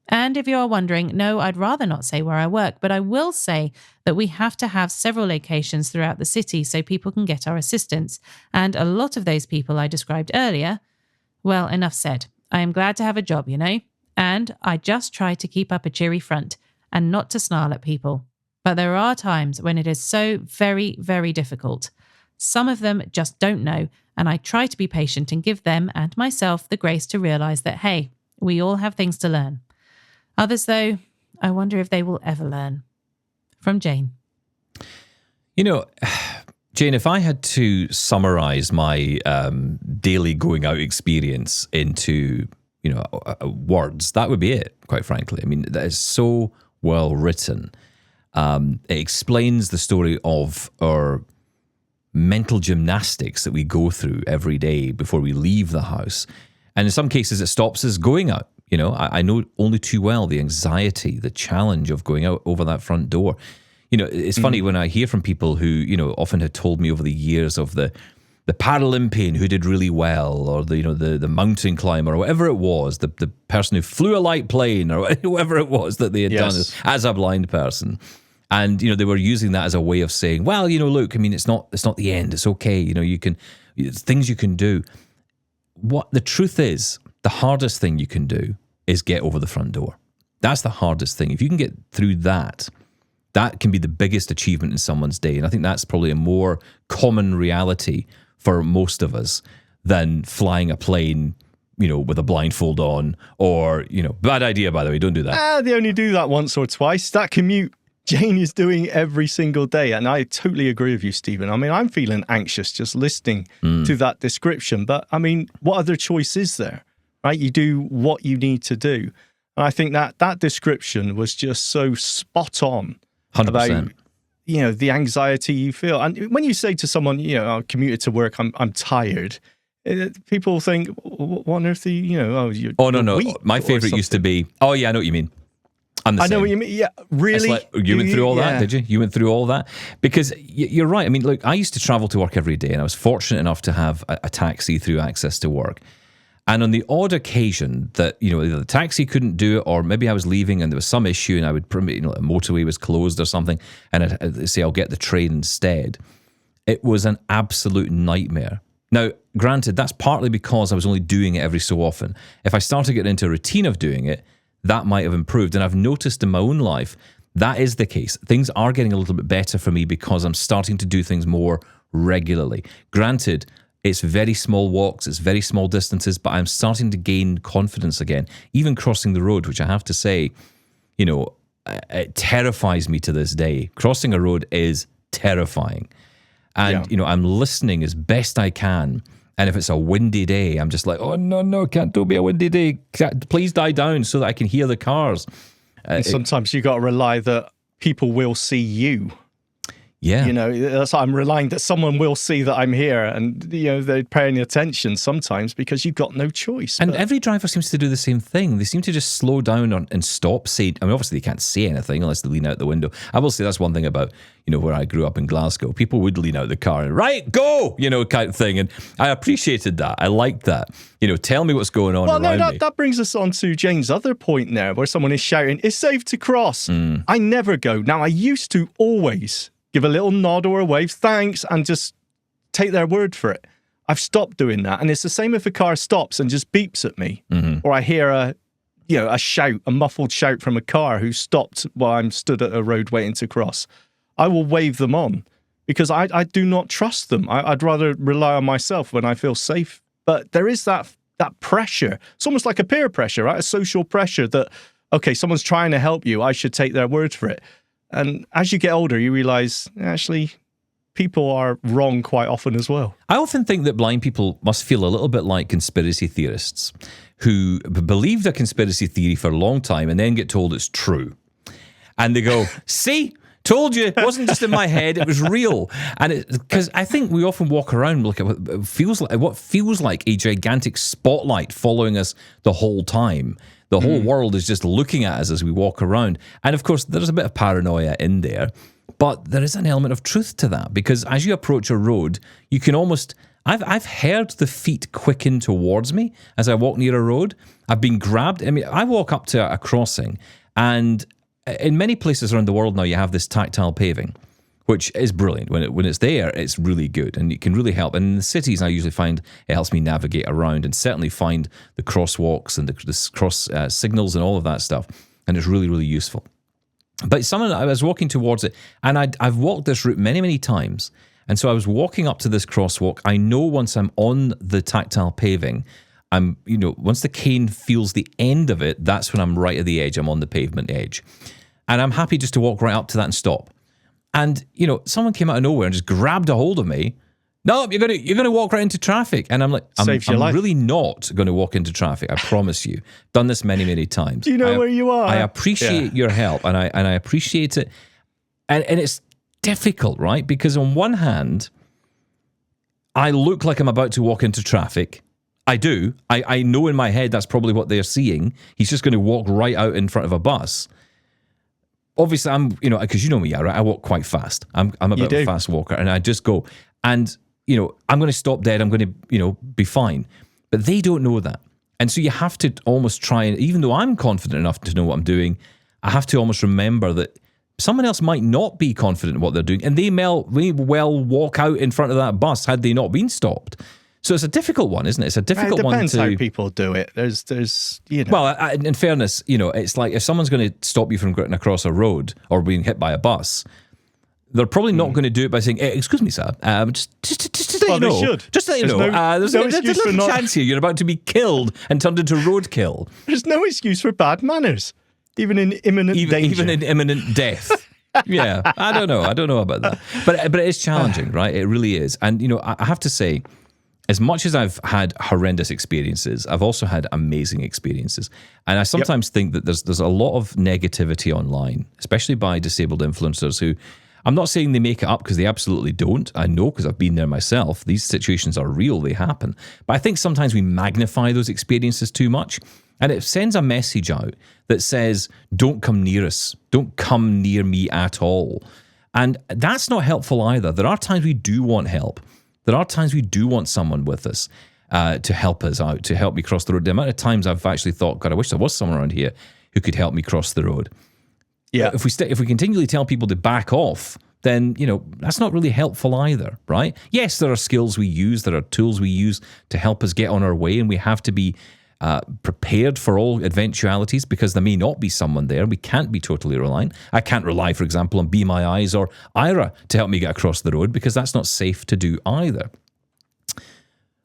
And if you are wondering, no, I'd rather not say where I work, but I will say that we have to have several locations throughout the city so people can get our assistance. And a lot of those people I described earlier, well, enough said. I am glad to have a job, and I just try to keep up a cheery front and not to snarl at people. But there are times when it is so very, very difficult. Some of them just don't know, and I try to be patient and give them and myself the grace to realise that, hey, we all have things to learn. Others, though, I wonder if they will ever learn. From Jane. Jane, if I had to summarise my daily going out experience into, words, that would be it, quite frankly. I mean, that is so well written. It explains the story of our mental gymnastics that we go through every day before we leave the house. And in some cases, it stops us going out. I know only too well the anxiety, the challenge of going out over that front door. It's funny when I hear from people who, often have told me over the years of the Paralympian who did really well, or the mountain climber, or whatever it was, the person who flew a light plane, or whatever it was that they had done as a blind person. And, they were using that as a way of saying, well, look, I mean, it's not the end. It's okay. It's things you can do. What the truth is, the hardest thing you can do is get over the front door. That's the hardest thing. If you can get through that can be the biggest achievement in someone's day. And I think that's probably a more common reality for most of us than flying a plane, with a blindfold on, or, bad idea, by the way, don't do that. They only do that once or twice. That commute Jane is doing every single day. And I totally agree with you, Stephen. I mean, I'm feeling anxious just listening to that description. But I mean, what other choice is there, right? You do what you need to do. And I think that description was just so spot on 100%. About, the anxiety you feel. And when you say to someone, I commuted to work, I'm tired, people think, what on earth are you, no. My favourite used to be, oh, yeah, I know what you mean. I know what you mean. Yeah, really? Like, you went through all that, did you? You went through all that? Because you're right. I mean, look, I used to travel to work every day, and I was fortunate enough to have a taxi through access to work. And on the odd occasion that, either the taxi couldn't do it, or maybe I was leaving and there was some issue and I would, a motorway was closed or something, and I'd say I'll get the train instead. It was an absolute nightmare. Now, granted, that's partly because I was only doing it every so often. If I started getting into a routine of doing it, that might have improved. And I've noticed in my own life, that is the case. Things are getting a little bit better for me because I'm starting to do things more regularly. Granted, it's very small walks, it's very small distances, but I'm starting to gain confidence again. Even crossing the road, which I have to say, it terrifies me to this day. Crossing a road is terrifying. And, I'm listening as best I can. And if it's a windy day, I'm just like, oh, no, don't be a windy day. Please die down so that I can hear the cars. And sometimes you got to rely that people will see you. Yeah. That's I'm relying that someone will see that I'm here, and, they're paying attention sometimes because you've got no choice. And every driver seems to do the same thing. They seem to just slow down and stop. Obviously they can't say anything unless they lean out the window. I will say that's one thing about, where I grew up in Glasgow. People would lean out the car and, right, go, kind of thing. And I appreciated that. I liked that. Tell me what's going on around me. That brings us on to Jane's other point there, where someone is shouting, it's safe to cross. I never go. Now, I used to always give a little nod or a wave, thanks, and just take their word for it. I've stopped doing that. And it's the same if a car stops and just beeps at me, or I hear a muffled shout from a car who stopped while I'm stood at a road waiting to cross. I will wave them on because I do not trust them. I'd rather rely on myself when I feel safe. But there is that that pressure. It's almost like a peer pressure, right? A social pressure that, okay, someone's trying to help you. I should take their word for it. And as you get older, you realize, actually, people are wrong quite often as well. I often think that blind people must feel a little bit like conspiracy theorists who believed a conspiracy theory for a long time and then get told it's true. And they go, see, told you, it wasn't just in my head, it was real. And because I think we often walk around and look at what feels like a gigantic spotlight following us the whole time. The whole world is just looking at us as we walk around. And of course, there's a bit of paranoia in there. But there is an element of truth to that, because as you approach a road, you can almost... I've heard the feet quicken towards me as I walk near a road. I've been grabbed. I mean, I walk up to a crossing, and in many places around the world now, you have this tactile paving, which is brilliant. When it's there, it's really good, and it can really help. And in the cities, I usually find it helps me navigate around and certainly find the crosswalks and the cross signals and all of that stuff. And it's really, really useful. But I was walking towards it, and I've walked this route many, many times. And so I was walking up to this crosswalk. I know once I'm on the tactile paving, once the cane feels the end of it, that's when I'm right at the edge. I'm on the pavement edge. And I'm happy just to walk right up to that and stop. And, someone came out of nowhere and just grabbed a hold of me. No, you're gonna walk right into traffic. And I'm like, I'm really not going to walk into traffic. I promise you. Done this many, many times. Do you know where you are? I appreciate your help, and I appreciate it. And it's difficult, right? Because on one hand, I look like I'm about to walk into traffic. I do. I know in my head that's probably what they're seeing. He's just going to walk right out in front of a bus. Obviously, I'm, because you know me, right? I walk quite fast. I'm a bit of a fast walker, and I just go, and, I'm going to stop dead. I'm going to, be fine. But they don't know that. And so you have to almost try, and even though I'm confident enough to know what I'm doing, I have to almost remember that someone else might not be confident in what they're doing, and they may well walk out in front of that bus had they not been stopped. So it's a difficult one, isn't it? It's a difficult one to... It depends how people do it. There's Well, in fairness, it's like if someone's going to stop you from getting across a road or being hit by a bus, they're probably not going to do it by saying, excuse me, sir, just let you know. Should. Just to let you know. There's a little chance here you're about to be killed and turned into roadkill. There's no excuse for bad manners, even in imminent danger. Even in imminent death. Yeah, I don't know about that. But it is challenging, right? It really is. And, I have to say, as much as I've had horrendous experiences, I've also had amazing experiences. And I sometimes think that there's a lot of negativity online, especially by disabled influencers who, I'm not saying they make it up because they absolutely don't. I know because I've been there myself. These situations are real, they happen. But I think sometimes we magnify those experiences too much. And it sends a message out that says, don't come near us. Don't come near me at all. And that's not helpful either. There are times we do want help. There are times we do want someone with us to help us out, to help me cross the road. The amount of times I've actually thought, God, I wish there was someone around here who could help me cross the road. Yeah. If we continually tell people to back off, then, that's not really helpful either, right? Yes, there are skills we use, there are tools we use to help us get on our way, and we have to be prepared for all eventualities because there may not be someone there. We can't be totally reliant. I can't rely, for example, on Be My Eyes or Ira to help me get across the road because that's not safe to do either.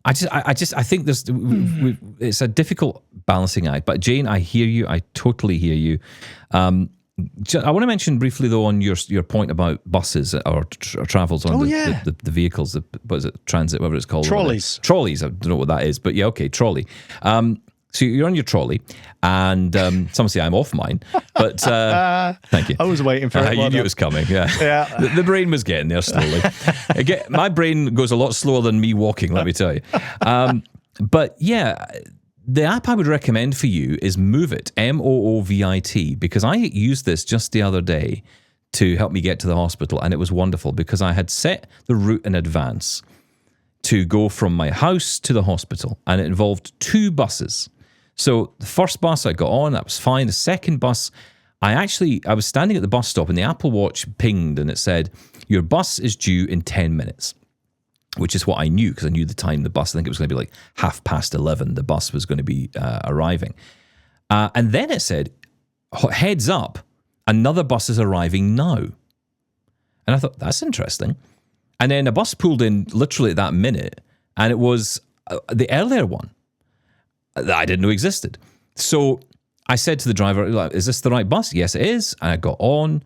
I think it's a difficult balancing act. But Jane, I hear you. I totally hear you. I want to mention briefly, though, on your point about buses or travels on the vehicles, what is it, transit, whatever it's called. Trolleys. Trolleys, I don't know what that is, but yeah, okay, trolley. So you're on your trolley, and some say I'm off mine, but thank you. I was waiting for it. You knew it was coming, yeah. The brain was getting there slowly. My brain goes a lot slower than me walking, let me tell you. But yeah, the app I would recommend for you is Moovit, Moovit, because I used this just the other day to help me get to the hospital, and it was wonderful because I had set the route in advance to go from my house to the hospital, and it involved 2 buses. So the first bus I got on, that was fine. The second bus, I was standing at the bus stop, and the Apple Watch pinged, and it said, your bus is due in 10 minutes. Which is what I knew because I knew the time the bus, I think it was going to be like 11:30, the bus was going to be arriving. And then it said, heads up, another bus is arriving now. And I thought, that's interesting. And then a bus pulled in literally at that minute, and it was the earlier one. that I didn't know existed. So I said to the driver, is this the right bus? Yes, it is. And I got on.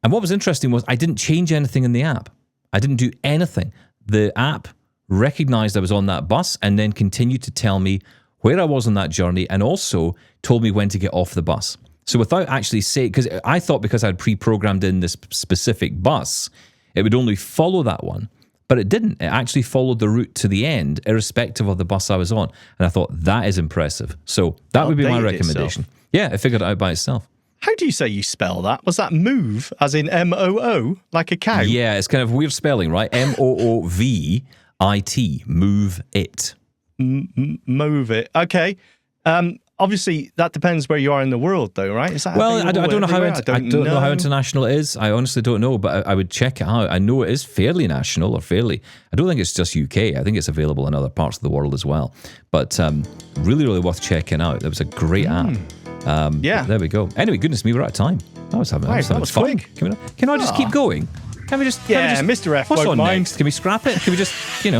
And what was interesting was I didn't change anything in the app. I didn't do anything. The app recognized I was on that bus and then continued to tell me where I was on that journey and also told me when to get off the bus. So without actually saying, because I thought because I'd pre-programmed in this specific bus, it would only follow that one. But it didn't. It actually followed the route to the end, irrespective of the bus I was on. And I thought, that is impressive. So that would be my recommendation. Yeah, it figured it out by itself. How do you say you spell that? Was that move, as in M-O-O, like a cow? Yeah, it's kind of weird spelling, right? M-O-O-V-I-T, move it. Move it. Okay. Obviously, that depends where you are in the world, though, right? Is that I don't know how I don't know how international it is. I honestly don't know, but I would check it out. I know it is fairly national, or fairly. I don't think it's just UK. I think it's available in other parts of the world as well. But really, really worth checking out. It was a great app. Yeah. There we go. Anyway, goodness me, we're out of time. I was having that was fun. quick. Can I just keep going? Can we just? Mr. F What's won't on mind. next? Can we scrap it? Can we just, keep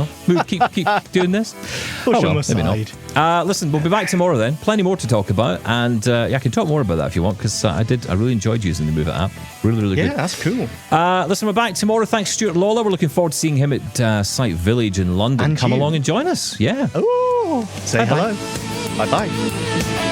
doing this? Push on the side. Listen, we'll be back tomorrow then. Plenty more to talk about, and I can talk more about that if you want, because I really enjoyed using the Move It app. Really, really good. Yeah, that's cool. Listen, we're back tomorrow. Thanks, Stuart Lawler. We're looking forward to seeing him at Site Village in London. And Come you. along and join us. Yeah. Oh, say Bye-bye. hello. Bye-bye.